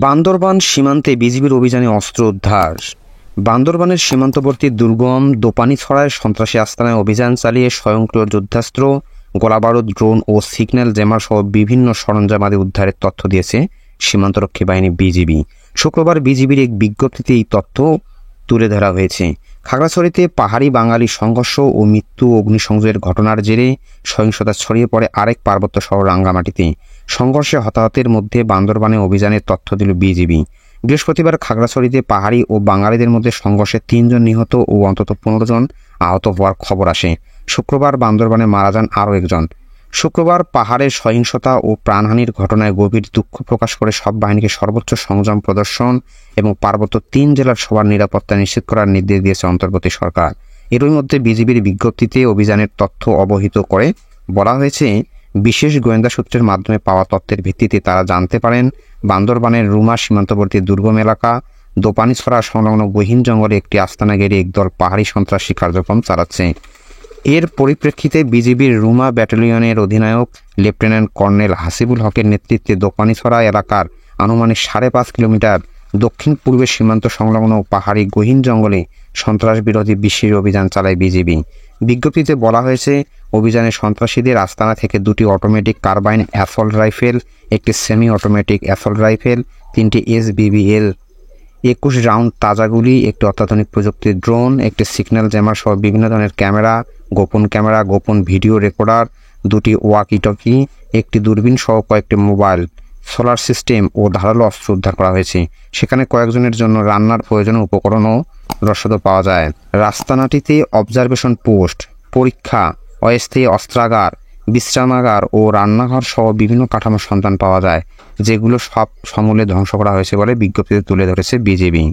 বান্দরবান সীমান্তে বিজিবির অভিযানে অস্ত্র উদ্ধার। বান্দরবানের সীমান্তবর্তী দুর্গম দোপানীছড়ায় সন্ত্রাসী আস্তানায় অভিযান চালিয়ে স্বয়ংক্রিয় যুদ্ধাস্ত্র, গোলাবারুদ, ড্রোন ও সিগন্যাল জ্যামার সহ বিভিন্ন সরঞ্জামাদি উদ্ধারের তথ্য দিয়েছে সীমান্তরক্ষী বাহিনী বিজিবি। শুক্রবার বিজিবির এক বিজ্ঞপ্তিতে এই তথ্য তুলে ধরা হয়েছে। খাগড়াছড়িতে পাহাড়ি বাঙালি সংঘর্ষ ও মৃত্যু অগ্নিসংযোগের ঘটনার জেরে সহিংসতা ছড়িয়ে পড়ে আরেক পার্বত্য শহর রাঙ্গামাটিতে। সংঘর্ষে হতাহতের মধ্যে বান্দরবানে অভিযানের তথ্য দিল বিজিবি। বৃহস্পতিবার খাগড়াছড়িতে পাহাড়ি ও বাঙালিদের মধ্যে সংঘর্ষে ৩ জন নিহত ও অন্তত ১৫ জন আহত হওয়ার খবর আসে। শুক্রবার বান্দরবানে মারা যান আরও একজন। শুক্রবার পাহাড়ের সহিংসতা ও প্রাণহানির ঘটনায় গভীর দুঃখ প্রকাশ করে সব বাহিনীকে সর্বোচ্চ সংযম প্রদর্শন এবং পার্বত্য ৩ জেলার সবার নিরাপত্তা নিশ্চিত করার নির্দেশ দিয়েছে অন্তর্বর্তী সরকার। এরই মধ্যে বিজিবির বিজ্ঞপ্তিতে অভিযানের তথ্য অবহিত করে বলা হয়েছে, বিশেষ গোয়েন্দা সূত্রের মাধ্যমে পাওয়া তথ্যের ভিত্তিতে তারা জানতে পারেন বান্দরবানের রুমা সীমান্তবর্তী দুর্গম এলাকা দোপানীছড়া সংলগ্ন গহীন জঙ্গলে একটি আস্তানা ঘিরে একদল পাহাড়ি সন্ত্রাসী কার্যক্রম চালাচ্ছে। এর পরিপ্রেক্ষিতে বিজিবির রুমা ব্যাটালিয়নের অধিনায়ক লেফটেন্যান্ট কর্নেল হাসিবুল হকের নেতৃত্বে দোপানীছড়া এলাকার আনুমানিক 5.5 কিলোমিটার দক্ষিণ পূর্বে সীমান্ত সংলগ্ন পাহাড়ি গহীন জঙ্গলে সন্ত্রাস বিরোধী বিশেষ অভিযান চালায় বিজিবি। বিজ্ঞপ্তিতে বলা হয়েছে, অভিযানে সন্ত্রাসীদের আস্তানা থেকে 2টি অটোমেটিক কার্বাইন অ্যাসল্ট রাইফেল, একটি সেমি অটোমেটিক অ্যাসল্ট রাইফেল, 3টি SBBL 21 রাউন্ড তাজা গুলি, একটি অত্যাধুনিক প্রযুক্তির ড্রোন, একটি সিগন্যাল জ্যামার সহ বিভিন্ন ধরনের ক্যামেরা, গোপন ভিডিও রেকর্ডার, 2টি ওয়াকি-টকি, একটি দূরবীন সহ কয়েকটি মোবাইল, সোলার সিস্টেম ও ধারালো অস্ত্র উদ্ধার করা হয়েছে। সেখানে কয়েকজনের জন্য রান্নার প্রয়োজনীয় উপকরণও রসদও পাওয়া যায়। রাস্তানাটিতে অবজারভেশন পোস্ট, পরীক্ষা, অস্থায়ী অস্ত্রাগার, বিশ্রামাগার ও রান্নাঘর সহ বিভিন্ন কাঠামোর সন্ধান পাওয়া যায়, যেগুলো সব সমূলে ধ্বংস করা হয়েছে বলে বিজ্ঞপ্তিতে তুলে ধরেছে বিজিবি।